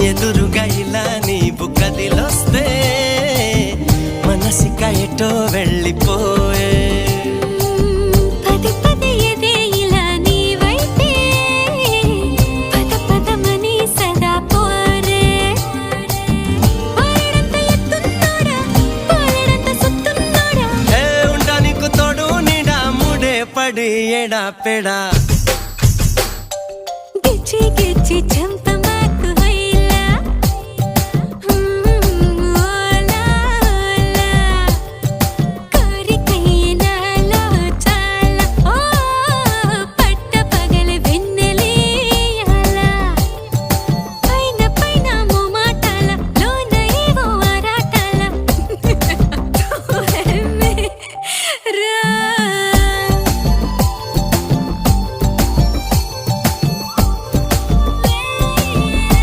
ఎదురుగా ఇలా నీవు కదిలొస్తే మనసిక ఎటో వెళ్ళిపోయే పది పది ఎదే ఇలా నీవైతే పద పదమని సదా పోరే పారడంత ఎత్తున్నోడా పారడంత సుత్తున్నోడా ఏ ఉండా నీకు తోడు నీడా ముడే పడి ఎడా పెడా గిచ్చి గిచ్చి